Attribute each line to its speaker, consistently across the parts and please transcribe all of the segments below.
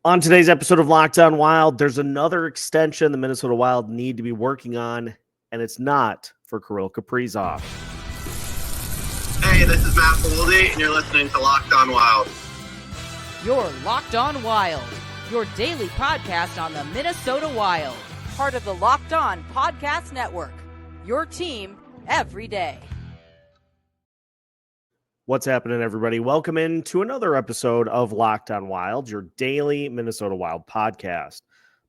Speaker 1: On today's episode of Locked On Wild, there's another extension the Minnesota Wild need to be working on, and it's not for Kirill Kaprizov.
Speaker 2: Hey, this is Matt Boldy, and you're listening to Locked On Wild.
Speaker 3: You're Locked On Wild, your daily podcast on the Minnesota Wild. Part of the Locked On Podcast Network, your team every day.
Speaker 1: What's happening, everybody? Welcome in to another episode of Locked On Wild, your daily Minnesota Wild podcast.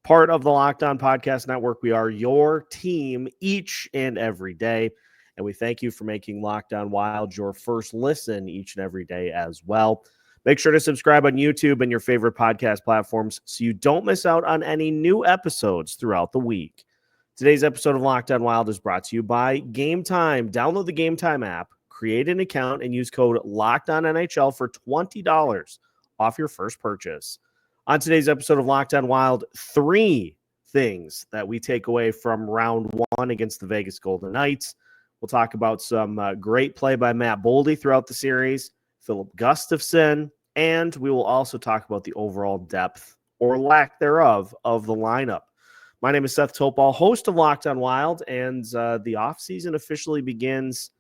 Speaker 1: Part of the Locked On Podcast Network, we are your team each and every day, and we thank you for making Locked On Wild your first listen each and every day as well. Make sure to subscribe on YouTube and your favorite podcast platforms so you don't miss out on any new episodes throughout the week. Today's episode of Locked On Wild is brought to you by Game Time. Download the Game Time app, create an account, and use code LOCKEDONNHL for $20 off your first purchase. On today's episode of Locked On Wild, 3 things that we take away from round 1 against the Vegas Golden Knights. We'll talk about some great play by Matt Boldy throughout the series, Filip Gustavsson, and we will also talk about the overall depth or lack thereof of the lineup. My name is Seth Toupal, host of Locked On Wild, and the offseason officially begins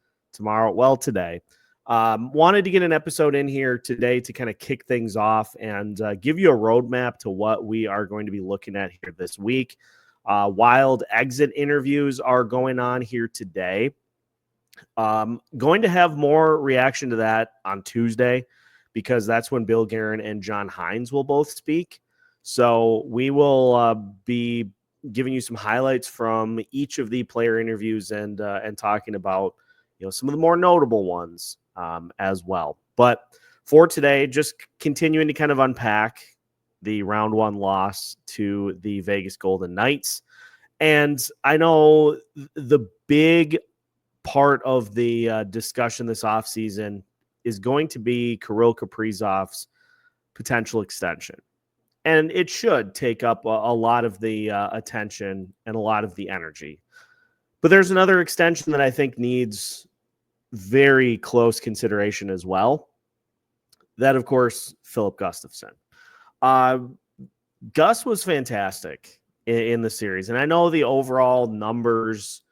Speaker 1: today. Wanted to get an episode in here today to kind of kick things off and give you a roadmap to what we are going to be looking at here this week. Wild exit interviews are going on here today. Going to have more reaction to that on Tuesday because that's when Bill Guerin and John Hines will both speak. So we will be giving you some highlights from each of the player interviews and talking about some of the more notable ones as well. But for today, just continuing to kind of unpack the round 1 loss to the Vegas Golden Knights. And I know the big part of the discussion this offseason is going to be Kirill Kaprizov's potential extension. And it should take up a lot of the attention and a lot of the energy. But there's another extension that I think needs very close consideration as well. That, of course, Filip Gustavsson. Gus was fantastic in the series. And I know the overall numbers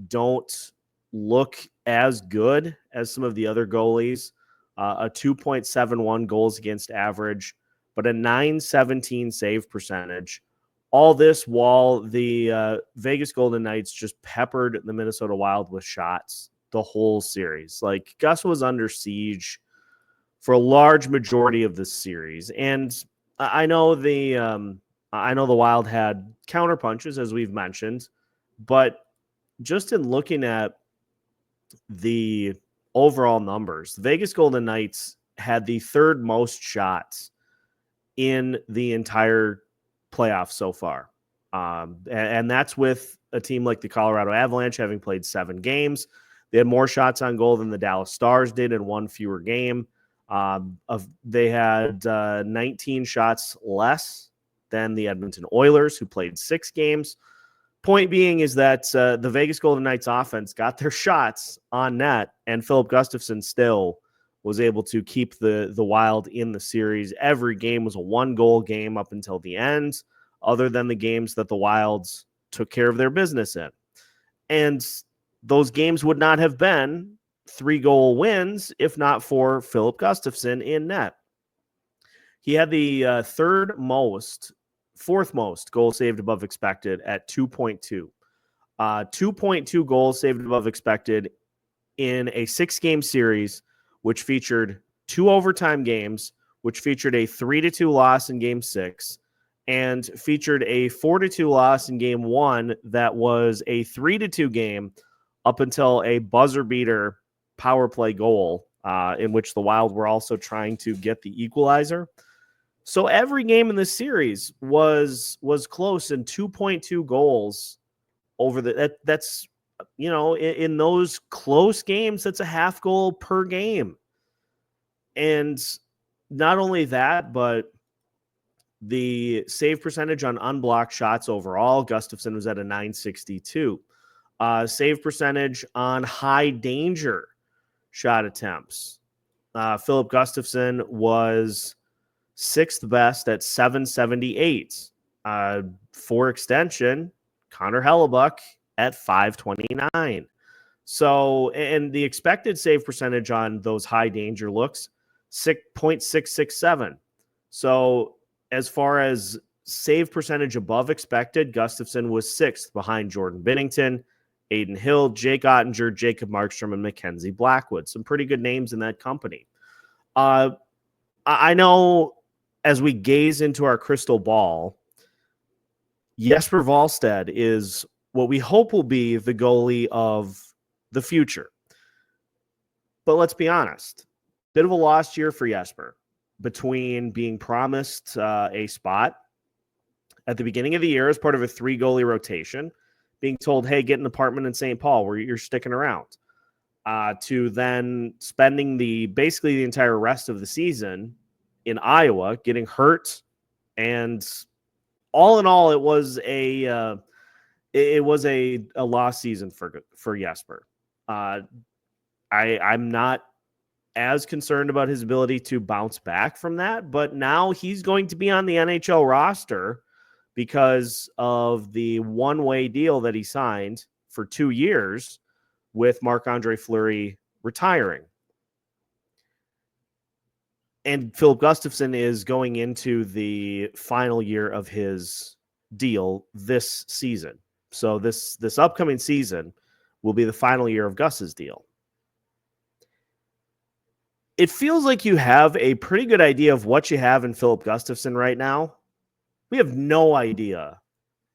Speaker 1: don't look as good as some of the other goalies. A 2.71 goals against average, but a .917 save percentage. All this while the Vegas Golden Knights just peppered the Minnesota Wild with shots the whole series. Like, Gus was under siege for a large majority of this series. And I know the Wild had counter punches, as we've mentioned, but just in looking at the overall numbers, the Vegas Golden Knights had the 3rd most shots in the entire playoffs so far. And that's with a team like the Colorado Avalanche having played 7 games. They had more shots on goal than the Dallas Stars did in 1 fewer game. They had 19 shots less than the Edmonton Oilers, who played 6 games. Point being is that the Vegas Golden Knights offense got their shots on net, and Filip Gustavsson still was able to keep the Wild in the series. Every game was a 1-goal game up until the end, other than the games that the Wilds took care of their business in. And those games would not have been 3-goal wins if not for Filip Gustavsson in net. He had the 4th most goals saved above expected at 2.2. 2.2 goals saved above expected in a 6-game series, which featured 2 overtime games, which featured a 3-2 loss in Game 6, and featured a 4-2 loss in Game 1 that was a 3-2 game up until a buzzer beater power play goal in which the Wild were also trying to get the equalizer. So every game in this series was close, and 2.2 goals over that's in those close games, that's a half goal per game. And not only that, but the save percentage on unblocked shots overall, Gustavsson was at a .962. Save percentage on high danger shot attempts. Filip Gustavsson was sixth best at 778. For extension, Connor Hellebuck at 529. So, and the expected save percentage on those high danger looks, 6.667. So, as far as save percentage above expected, Gustavsson was sixth behind Jordan Binnington, Aiden Hill, Jake Ottinger, Jacob Markstrom, and Mackenzie Blackwood. Some pretty good names in that company. I know as we gaze into our crystal ball, Jesper Wallstedt is what we hope will be the goalie of the future. But let's be honest, bit of a lost year for Jesper between being promised a spot at the beginning of the year as part of a 3-goalie rotation, being told, hey, get an apartment in St. Paul where you're sticking around, to then spending basically the entire rest of the season in Iowa, getting hurt, and all in all, it was a lost season for Jesper. I'm not as concerned about his ability to bounce back from that, but now he's going to be on the NHL roster because of the one-way deal that he signed for 2 years with Marc-Andre Fleury retiring. And Filip Gustavsson is going into the final year of his deal this season. So this upcoming season will be the final year of Gus's deal. It feels like you have a pretty good idea of what you have in Filip Gustavsson right now. We have no idea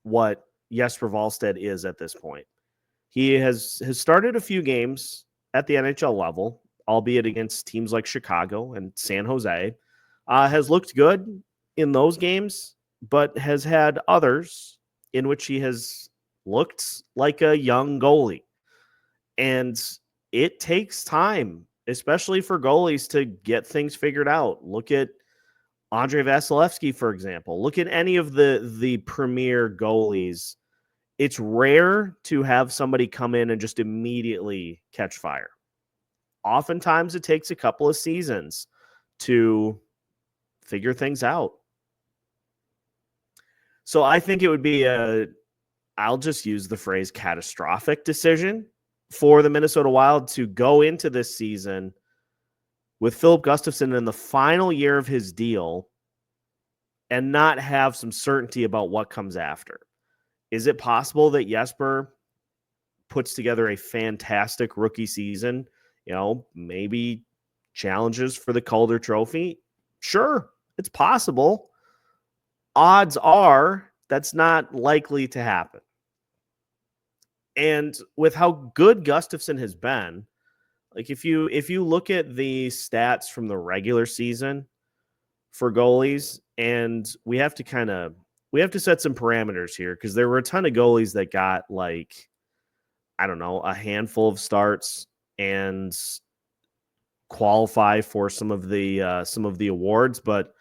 Speaker 1: what Jesper Wallstedt is at this point. He has started a few games at the NHL level, albeit against teams like Chicago and San Jose, has looked good in those games, but has had others in which he has looked like a young goalie. And it takes time, especially for goalies, to get things figured out. Look at Andrei Vasilevsky, for example. Look at any of the premier goalies. It's rare to have somebody come in and just immediately catch fire. Oftentimes it takes a couple of seasons to figure things out. So I think it would be I'll just use the phrase catastrophic decision for the Minnesota Wild to go into this season with Filip Gustavsson in the final year of his deal and not have some certainty about what comes after. Is it possible that Jesper puts together a fantastic rookie season? You know, maybe challenges for the Calder Trophy? Sure, it's possible. Odds are that's not likely to happen. And with how good Gustavsson has been, like if you look at the stats from the regular season for goalies, and we have to set some parameters here because there were a ton of goalies that got like, I don't know, a handful of starts and qualify for some of the awards, but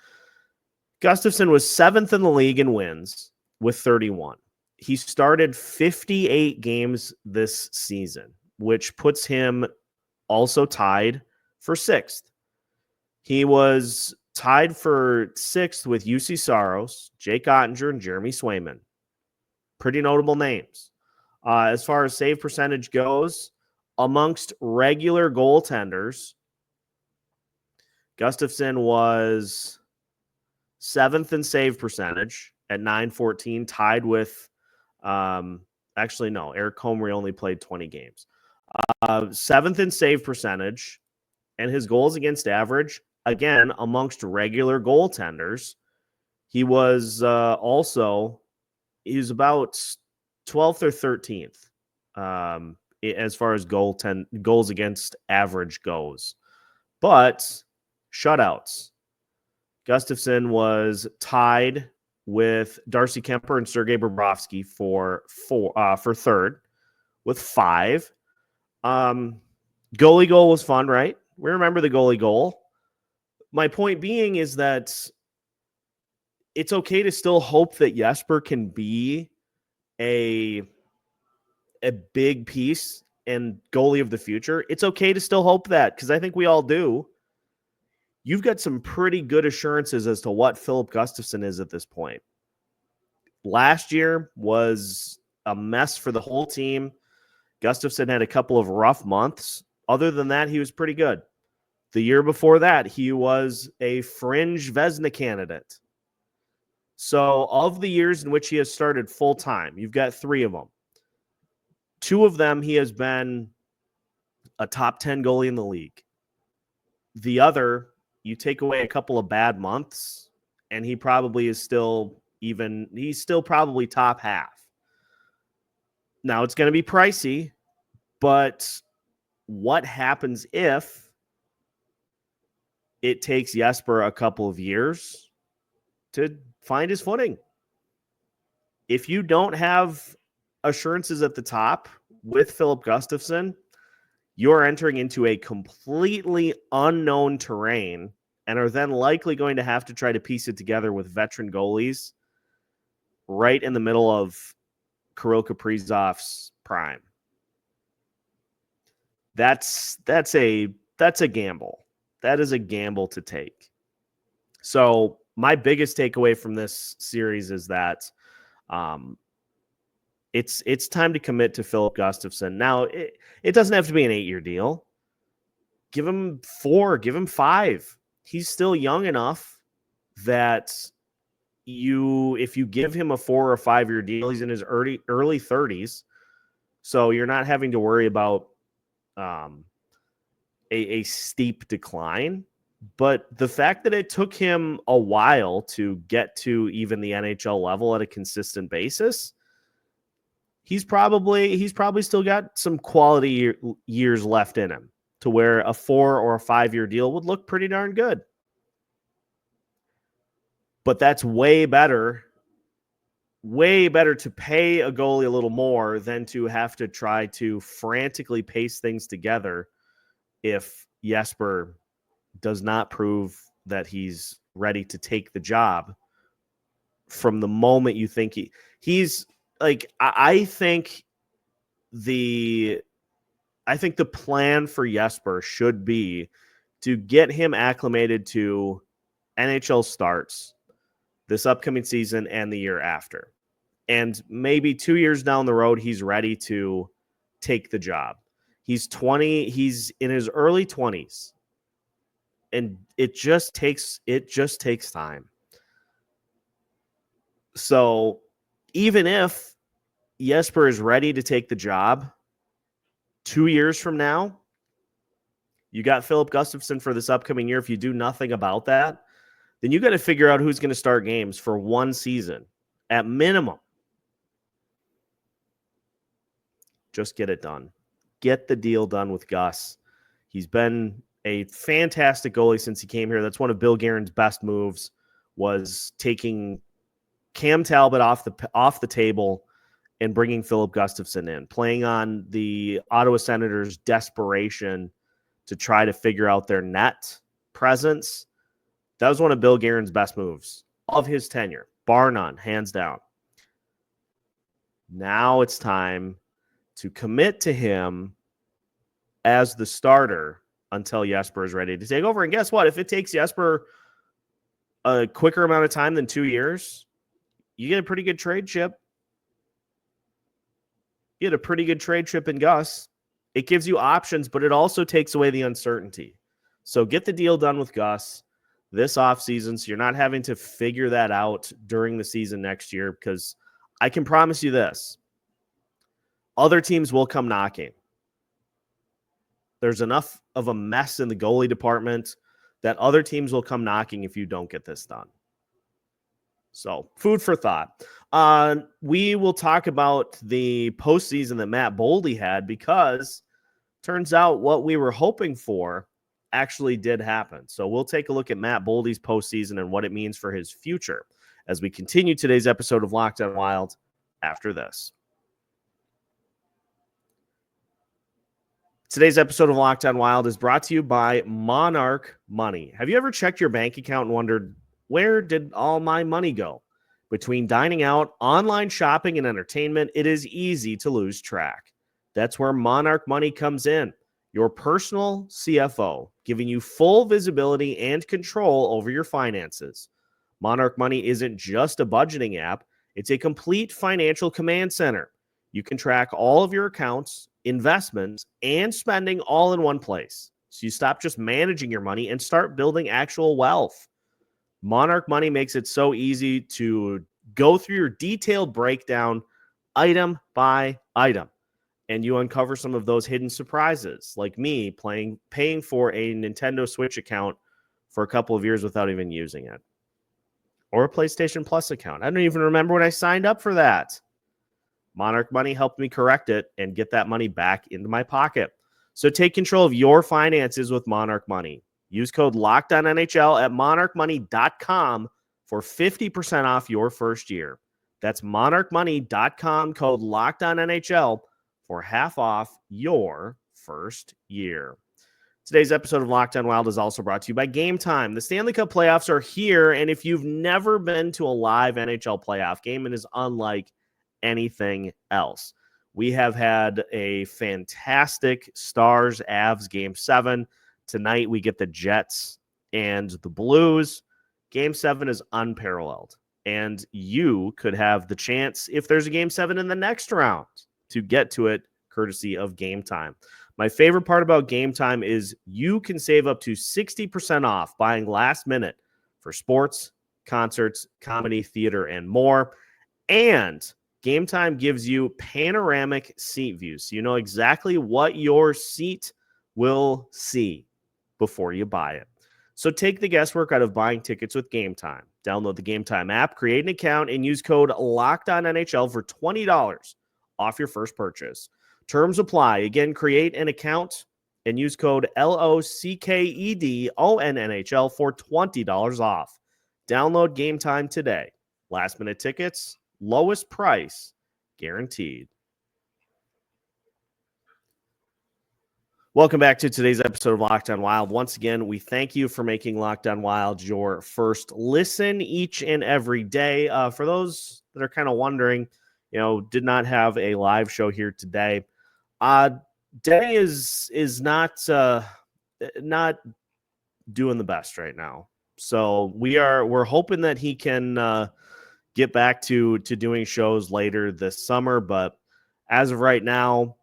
Speaker 1: Gustavsson was 7th in the league in wins with 31. He started 58 games this season, which puts him also tied for 6th. He was tied for 6th with UC Saros, Jake Ottinger, and Jeremy Swayman. Pretty notable names. As far as save percentage goes, amongst regular goaltenders, Gustavsson was 7th in save percentage at .914, tied with, actually, no, Eric Comrie only played 20 games. 7th in save percentage, and his goals against average, again, amongst regular goaltenders, he was about 12th or 13th as far as goals against average goes. But shutouts, Gustavsson was tied with Darcy Kemper and Sergei Bobrovsky for third with 5. Goalie goal was fun, right? We remember the goalie goal. My point being is that it's okay to still hope that Jesper can be a big piece and goalie of the future. It's okay to still hope that, because I think we all do. you've got some pretty good assurances as to what Filip Gustavsson is at this point. Last year was a mess for the whole team. Gustavsson had a couple of rough months. Other than that, he was pretty good. The year before that, he was a fringe Vezina candidate. So of the years in which he has started full-time, you've got 3 of them. 2 of them, he has been a top 10 goalie in the league. The other, you take away a couple of bad months, and he probably is he's still probably top half. Now, it's going to be pricey, but what happens if it takes Jesper a couple of years to find his footing? If you don't have assurances at the top with Filip Gustavsson, you're entering into a completely unknown terrain and are then likely going to have to try to piece it together with veteran goalies right in the middle of Kirill Kaprizov's prime. That's a gamble. That is a gamble to take. So my biggest takeaway from this series is that it's time to commit to Filip Gustavsson. Now, it doesn't have to be an 8-year deal. Give him 4, give him 5. He's still young enough that if you give him a 4 or 5-year deal, he's in his early 30s. So you're not having to worry about a steep decline. But the fact that it took him a while to get to even the NHL level at a consistent basis, he's probably still got some quality years left in him to where a 4 or a 5-year deal would look pretty darn good. But that's way better to pay a goalie a little more than to have to try to frantically pace things together if Jesper does not prove that he's ready to take the job from the moment you think he's like, I think the plan for Jesper should be to get him acclimated to NHL starts this upcoming season and the year after. And maybe 2 years down the road, he's ready to take the job. He's 20, he's in his early 20s. And it just takes time. So even if Jesper is ready to take the job 2 years from now, you got Filip Gustavsson for this upcoming year. If you do nothing about that, then you got to figure out who's going to start games for one season at minimum. Just get it done. Get the deal done with Gus. He's been a fantastic goalie since he came here. That's one of Bill Guerin's best moves, was taking Cam Talbot off the table and bringing Filip Gustavsson in, playing on the Ottawa Senators' desperation to try to figure out their net presence. That was one of Bill Guerin's best moves of his tenure, bar none, hands down. Now it's time to commit to him as the starter until Jesper is ready to take over. And guess what? If it takes Jesper a quicker amount of time than 2 years, you get a pretty good trade chip. You get a pretty good trade chip in Gus. It gives you options, but it also takes away the uncertainty. So get the deal done with Gus this offseason so you're not having to figure that out during the season next year, because I can promise you this. Other teams will come knocking. There's enough of a mess in the goalie department that other teams will come knocking if you don't get this done. So, food for thought. We will talk about the postseason that Matt Boldy had, because turns out what we were hoping for actually did happen. So we'll take a look at Matt Boldy's postseason and what it means for his future as we continue today's episode of Locked On Wild after this. Today's episode of Locked On Wild is brought to you by Monarch Money. Have you ever checked your bank account and wondered, where did all my money go? Between dining out, online shopping, and entertainment, it is easy to lose track. That's where Monarch Money comes in. your personal CFO, giving you full visibility and control over your finances. Monarch Money isn't just a budgeting app, it's a complete financial command center. You can track all of your accounts, investments, and spending all in one place. So you stop just managing your money and start building actual wealth. Monarch Money makes it so easy to go through your detailed breakdown item by item. And you uncover some of those hidden surprises, like me paying for a Nintendo Switch account for a couple of years without even using it. Or a PlayStation Plus account. I don't even remember when I signed up for that. Monarch Money helped me correct it and get that money back into my pocket. So take control of your finances with Monarch Money. Use code LOCKEDONNHL at monarchmoney.com for 50% off your first year. That's monarchmoney.com, code LOCKEDONNHL for half off your first year. Today's episode of Locked On Wild is also brought to you by Game Time. The Stanley Cup playoffs are here, and if you've never been to a live NHL playoff game, it is unlike anything else. We have had a fantastic Stars-Avs Game 7. Tonight, we get the Jets and the Blues. Game 7 is unparalleled, and you could have the chance, if there's a Game 7 in the next round, to get to it courtesy of Game Time. My favorite part about Game Time is you can save up to 60% off buying last minute for sports, concerts, comedy, theater, and more. And Game Time gives you panoramic seat views, so you know exactly what your seat will see before you buy it. So take the guesswork out of buying tickets with Game Time. Download the Game Time app, create an account, and use code LOCKEDONNHL for $20 off your first purchase. Terms apply. Again, create an account and use code LOCKEDONNHL for $20 off. Download Game Time today. Last minute tickets, lowest price guaranteed. Welcome back to today's episode of Locked On Wild. Once again, we thank you for making Locked On Wild your first listen each and every day. For those that are kind of wondering, did not have a live show here today. Denny is not doing the best right now. So we're hoping that he can get back to doing shows later this summer, but as of right now,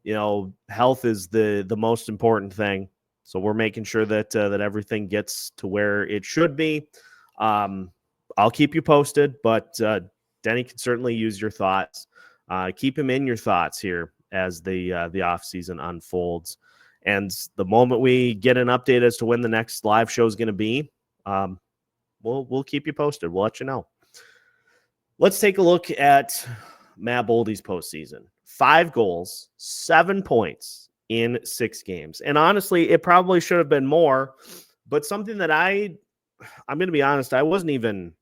Speaker 1: health is the most important thing. So we're making sure that everything gets to where it should be. I'll keep you posted, but Denny can certainly use your thoughts. Keep him in your thoughts here as the offseason unfolds. And the moment we get an update as to when the next live show is going to be, we'll keep you posted. We'll let you know. Let's take a look at Matt Boldy's postseason. 5 goals, 7 points in 6 games. And honestly, it probably should have been more, but something that I'm going to be honest, I wasn't even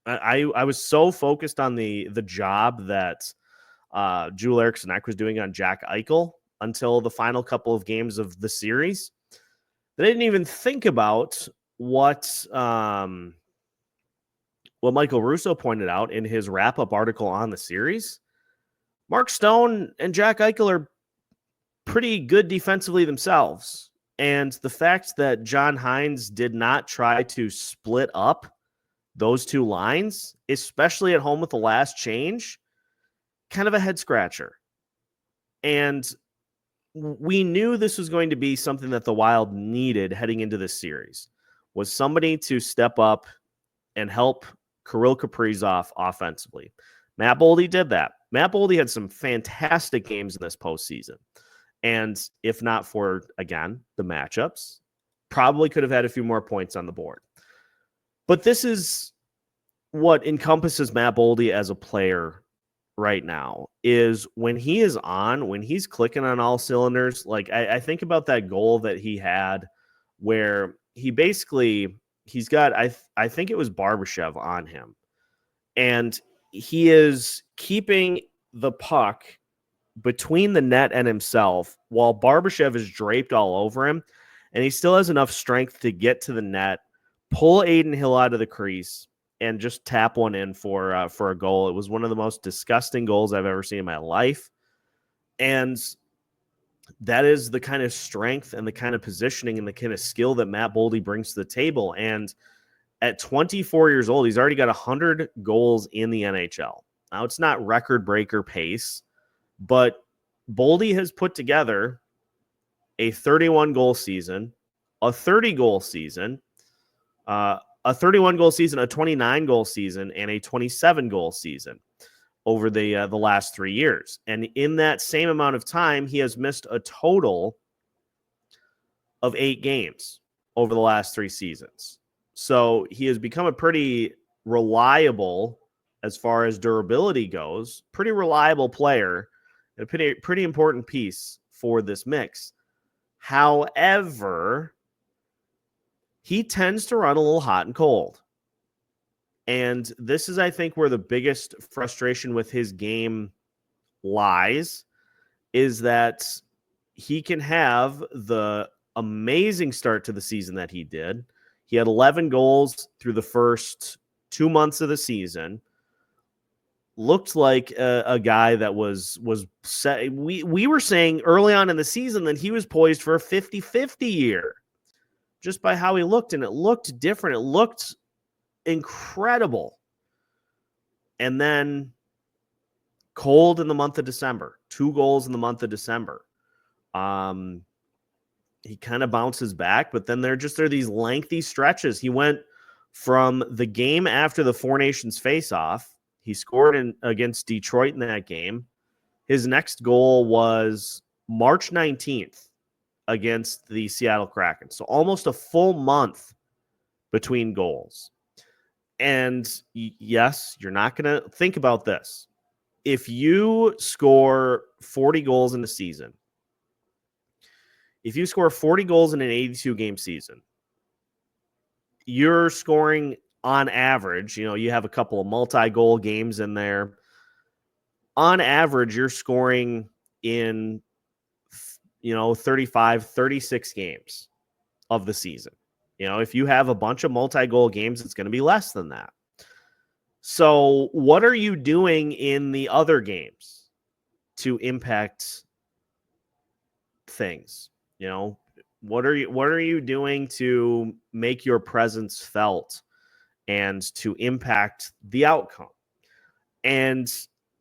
Speaker 1: I was so focused on the job that Joel Eriksson was doing on Jack Eichel until the final couple of games of the series that I didn't even think about what Michael Russo pointed out in his wrap-up article on the series. Mark Stone and Jack Eichel are pretty good defensively themselves. And the fact that John Hines did not try to split up those two lines, especially at home with the last change, kind of a head scratcher. And we knew this was going to be something that the Wild needed heading into this series, was somebody to step up and help Kirill Kaprizov offensively. Matt Boldy did that. Matt Boldy had some fantastic games in this postseason. And if not for, again, the matchups, probably could have had a few more points on the board. But this is what encompasses Matt Boldy as a player right now, is when he is on, when he's clicking on all cylinders. Like I think about that goal that he had where he's got, I think it was Barbashev on him. And he is keeping the puck between the net and himself while Barbashev is draped all over him. And he still has enough strength to get to the net, pull Aiden Hill out of the crease, and just tap one in for a goal. It was one of the most disgusting goals I've ever seen in my life. And that is the kind of strength and the kind of positioning and the kind of skill that Matt Boldy brings to the table. And at 24 years old, he's already got 100 goals in the NHL. Now, it's not record breaker pace, but Boldy has put together a 31 goal season, a 30 goal season, a 31 goal season, a 29 goal season, and a 27 goal season over the last 3 years. And in that same amount of time, he has missed a total of 8 games over the last 3 seasons. So he has become a pretty reliable, as far as durability goes, pretty reliable player, and a pretty important piece for this mix. However, he tends to run a little hot and cold. And this is, I think, where the biggest frustration with his game lies, is that he can have the amazing start to the season that he did. He had 11 goals through the first 2 months of the season. Looked like a guy that was set. We were saying early on in the season that he was poised for a 50-50 year just by how he looked, and it looked different. It looked incredible. And then cold in the month of December, 2 goals in the month of December. He kind of bounces back, but then there are these lengthy stretches. He went from the game after the Four Nations face-off. He scored against Detroit in that game. His next goal was March 19th against the Seattle Kraken. So almost a full month between goals. And yes, you're not going to think about this. If you score 40 goals in a season, if you score 40 goals in an 82-game season, you're scoring on average, you have a couple of multi-goal games in there. On average, you're scoring in, 35, 36 games of the season. If you have a bunch of multi-goal games, it's going to be less than that. So what are you doing in the other games to impact things? What are you doing to make your presence felt and to impact the outcome? And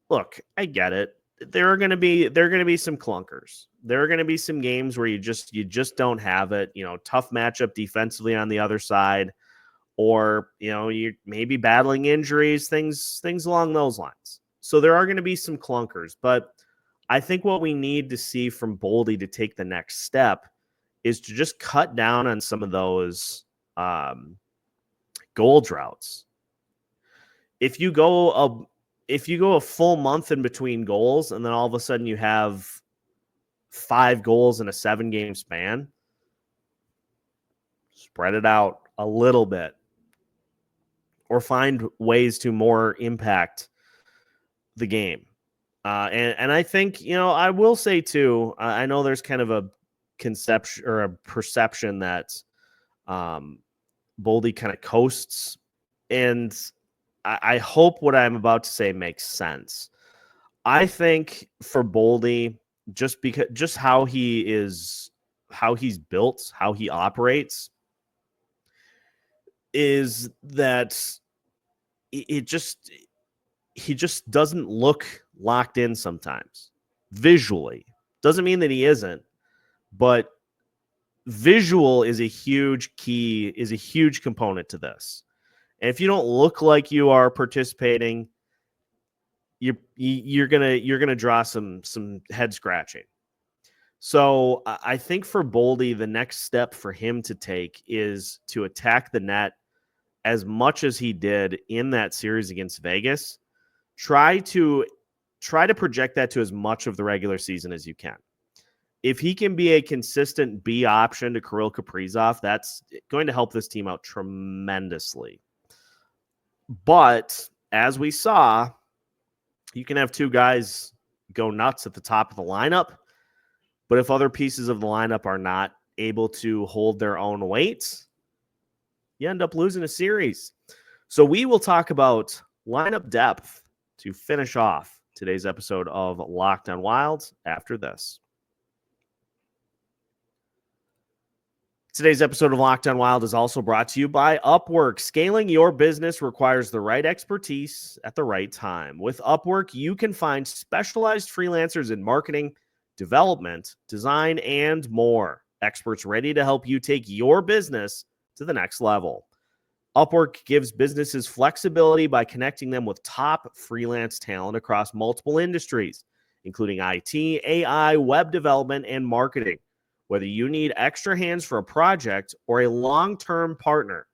Speaker 1: look, I get it. There are going to be some clunkers. There are going to be some games where you just don't have it. Tough matchup defensively on the other side, or you're maybe battling injuries, things along those lines. So there are going to be some clunkers, but I think what we need to see from Boldy to take the next step is to just cut down on some of those goal droughts. If you go a full month in between goals, and then all of a sudden you have 5 goals in a 7-game span, spread it out a little bit, or find ways to more impact the game. And I think, I will say too, I know there's kind of a conception or a perception that Boldy kind of coasts, and I hope what I'm about to say makes sense. I think for Boldy, just how he's built, how he operates, is that he just doesn't look locked in sometimes. Visually. Doesn't mean that he isn't, but visual is a huge component to this. And if you don't look like you are participating, you're gonna draw some head scratching. So I think for Boldy, the next step for him to take is to attack the net as much as he did in that series against Vegas. Try to project that to as much of the regular season as you can. If he can be a consistent B option to Kirill Kaprizov, that's going to help this team out tremendously. But as we saw, you can have 2 guys go nuts at the top of the lineup, but if other pieces of the lineup are not able to hold their own weight, you end up losing a series. So we will talk about lineup depth to finish off today's episode of Locked on Wild after this. Today's episode of Locked On Wild is also brought to you by Upwork. Scaling your business requires the right expertise at the right time. With Upwork, you can find specialized freelancers in marketing, development, design, and more. Experts ready to help you take your business to the next level. Upwork gives businesses flexibility by connecting them with top freelance talent across multiple industries, including IT, AI, web development, and marketing. Whether you need extra hands for a project or a long-term partner,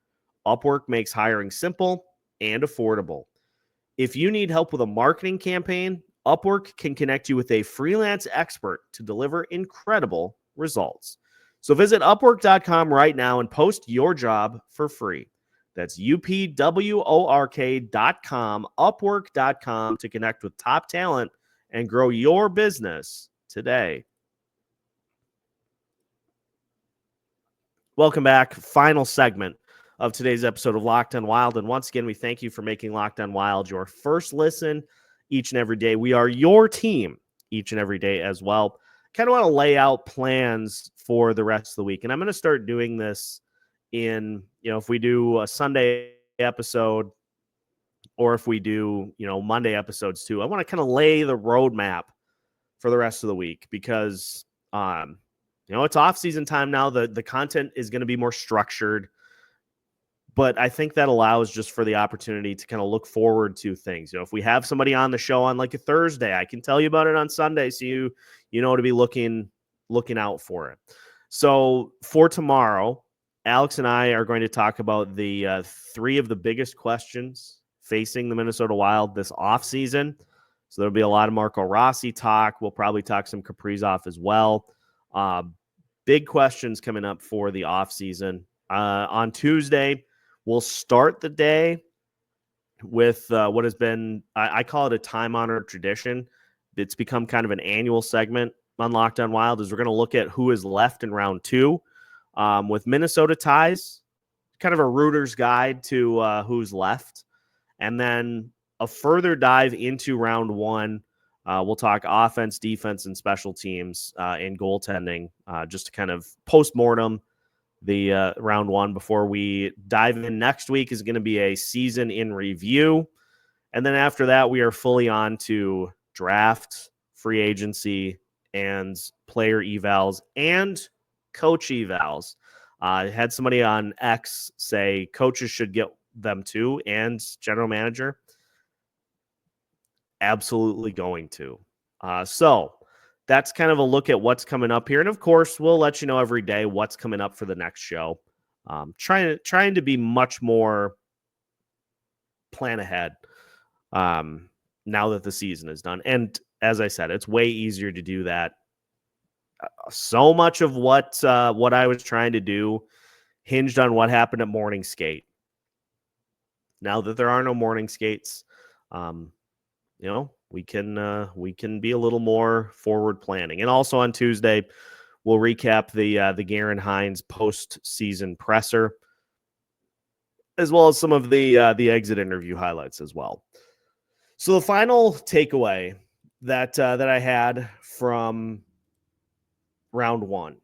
Speaker 1: Upwork makes hiring simple and affordable. If you need help with a marketing campaign, Upwork can connect you with a freelance expert to deliver incredible results. So visit Upwork.com right now and post your job for free. That's UPWORK.com, Upwork.com to connect with top talent and grow your business today. Welcome back. Final segment of today's episode of Locked On Wild. And once again, we thank you for making Locked On Wild your first listen each and every day. We are your team each and every day as well. Kind of want to lay out plans for the rest of the week. And I'm going to start doing this in, if we do a Sunday episode or if we do, Monday episodes too. I want to kind of lay the roadmap for the rest of the week because, it's off-season time now. The content is going to be more structured, but I think that allows just for the opportunity to kind of look forward to things. If we have somebody on the show on like a Thursday, I can tell you about it on Sunday, so you know to be looking out for it. So for tomorrow, Alex and I are going to talk about the three of the biggest questions facing the Minnesota Wild this offseason. So there'll be a lot of Marco Rossi talk. We'll probably talk some Kaprizov as well. Big questions coming up for the offseason. On Tuesday, we'll start the day with what has been, I call it a time-honored tradition. It's become kind of an annual segment on Locked On Wild, is we're going to look at who is left in round two. With Minnesota ties, kind of a Reuters guide to who's left. And then a further dive into round one. We'll talk offense, defense, and special teams and goaltending just to kind of post-mortem the round one before we dive in. Next week is going to be a season in review. And then after that, we are fully on to draft, free agency, and player evals and coach evals. I had somebody on X say coaches should get them too, and general manager. Absolutely going to. So that's kind of a look at what's coming up here. And of course, we'll let you know every day what's coming up for the next show. Trying to be much more plan ahead now that the season is done. And as I said, it's way easier to do that. So much of what I was trying to do hinged on what happened at morning skate. Now that there are no morning skates, we can be a little more forward planning. And also on Tuesday, we'll recap the Garen Hines postseason presser, as well as some of the exit interview highlights as well. So the final takeaway that I had from round one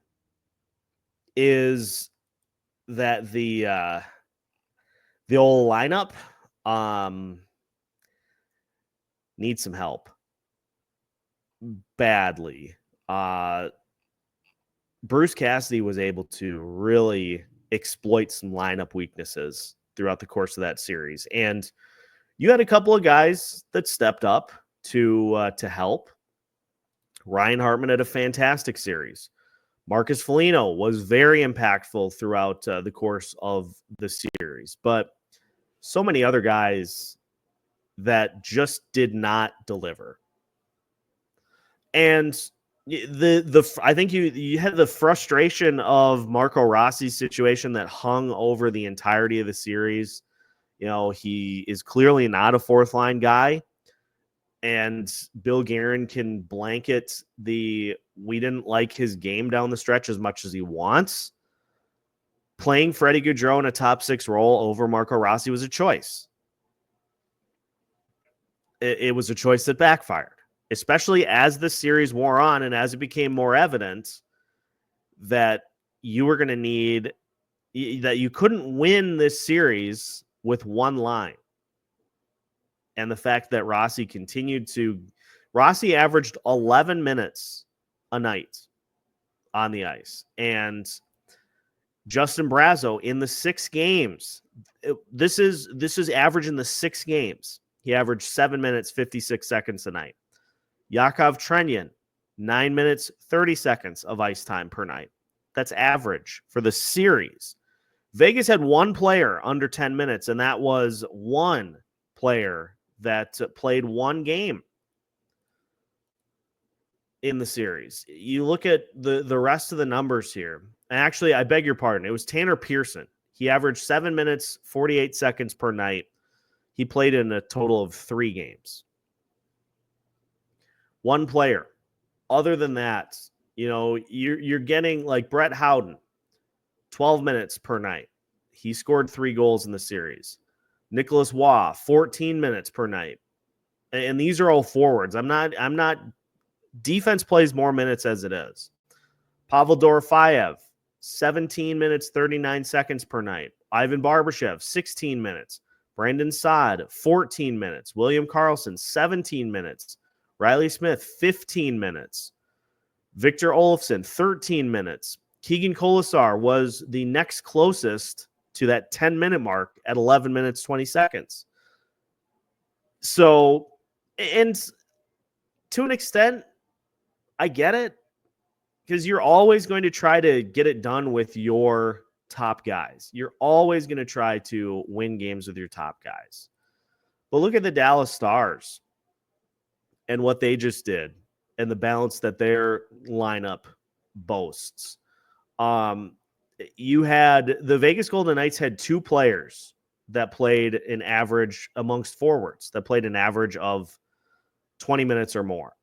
Speaker 1: is that the old lineup needs some help badly. Bruce Cassidy was able to really exploit some lineup weaknesses throughout the course of that series. And you had a couple of guys that stepped up to help. Ryan Hartman had a fantastic series. Marcus Foligno was very impactful throughout the course of the series. But so many other guys that just did not deliver. And I think you had the frustration of Marco Rossi's situation that hung over the entirety of the series. He is clearly not a fourth line guy, and Bill Guerin can blanket we didn't like his game down the stretch as much as he wants. Playing Freddie Gaudreau in a top six role over Marco Rossi was a choice. It was a choice that backfired, especially as the series wore on and as it became more evident that you were going to need that you couldn't win this series with one line. And the fact that Rossi averaged 11 minutes a night on the ice. And Justin Brazeau in the 6 games, this is average in the 6 games. He averaged 7 minutes, 56 seconds a night. Yakov Trenyan, 9 minutes, 30 seconds of ice time per night. That's average for the series. Vegas had one player under 10 minutes, and that was one player that played one game in the series. You look at the rest of the numbers here. Actually, I beg your pardon. It was Tanner Pearson. He averaged 7 minutes, 48 seconds per night. He played in a total of 3 games. One player. Other than that, you're getting like Brett Howden, 12 minutes per night. He scored 3 goals in the series. Nicholas Waugh, 14 minutes per night. And these are all forwards. I'm not defense plays more minutes as it is. Pavel Dorofeyev, 17 minutes, 39 seconds per night. Ivan Barbashev, 16 minutes. Brandon Saad, 14 minutes. William Karlsson, 17 minutes. Riley Smith, 15 minutes. Victor Olofsson, 13 minutes. Keegan Colasar was the next closest to that 10-minute mark at 11 minutes, 20 seconds. So, and to an extent, I get it, because you're always going to try to get it done with your top guys. You're always going to try to win games with your top guys. But look at the Dallas Stars and what they just did and the balance that their lineup boasts. You had the Vegas Golden Knights had 2 players that played an average amongst forwards that played an average of 20 minutes or more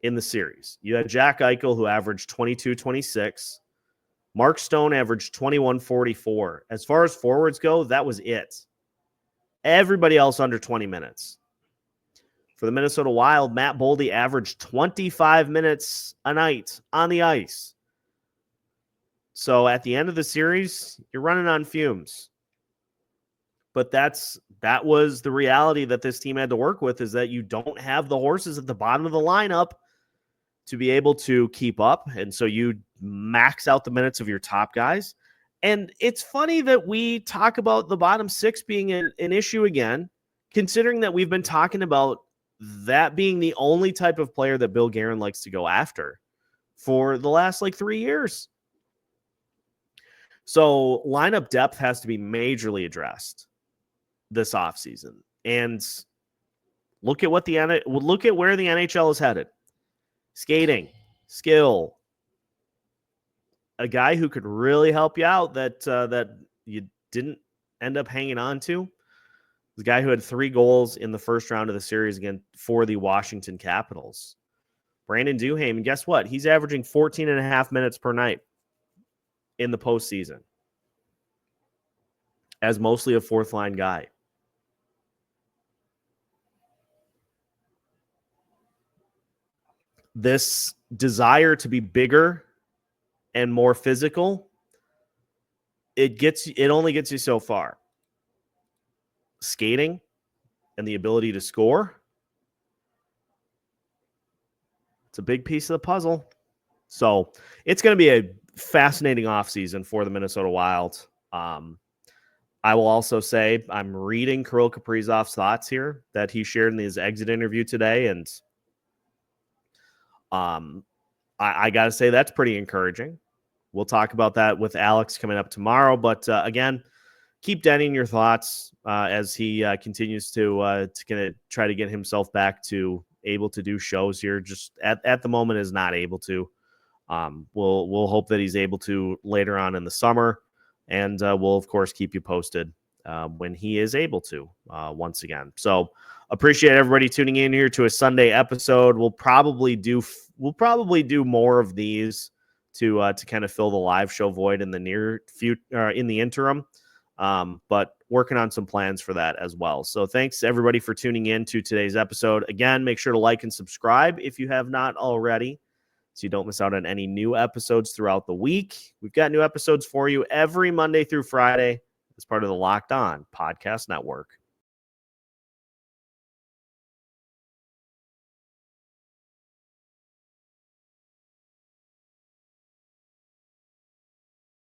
Speaker 1: in the series. You had Jack Eichel, who averaged 22-26. Mark Stone averaged 21-44. As far as forwards go, that was it. Everybody else under 20 minutes. For the Minnesota Wild, Matt Boldy averaged 25 minutes a night on the ice. So at the end of the series, you're running on fumes. But that was the reality that this team had to work with, is that you don't have the horses at the bottom of the lineup to be able to keep up. And so you max out the minutes of your top guys. And it's funny that we talk about the bottom 6 being an issue again, considering that we've been talking about that being the only type of player that Bill Guerin likes to go after for the last 3 years. So lineup depth has to be majorly addressed this offseason. And look at where the NHL is headed. Skating, skill, a guy who could really help you out that you didn't end up hanging on to. The guy who had 3 goals in the first round of the series again for the Washington Capitals. Brandon Duhaime, and guess what? He's averaging 14 and a half minutes per night in the postseason as mostly a 4th-line guy. This desire to be bigger and more physical, it only gets you so far. Skating and the ability to score, it's a big piece of the puzzle. So it's going to be a fascinating offseason for the Minnesota Wild. I will also say I'm reading Kirill Kaprizov's thoughts here that he shared in his exit interview today, and I got to say that's pretty encouraging. We'll talk about that with Alex coming up tomorrow. But again, keep denning your thoughts as he continues to try to get himself back to able to do shows here. Just at the moment is not able to. We'll hope that he's able to later on in the summer, and we'll of course keep you posted when he is able to once again. So appreciate everybody tuning in here to a Sunday episode. We'll probably do more of these to kind of fill the live show void in the near future, in the interim. But working on some plans for that as well. So thanks everybody for tuning in to today's episode. Again, make sure to like and subscribe if you have not already. so you don't miss out on any new episodes throughout the week. We've got new episodes for you every Monday through Friday as part of the Locked On Podcast Network.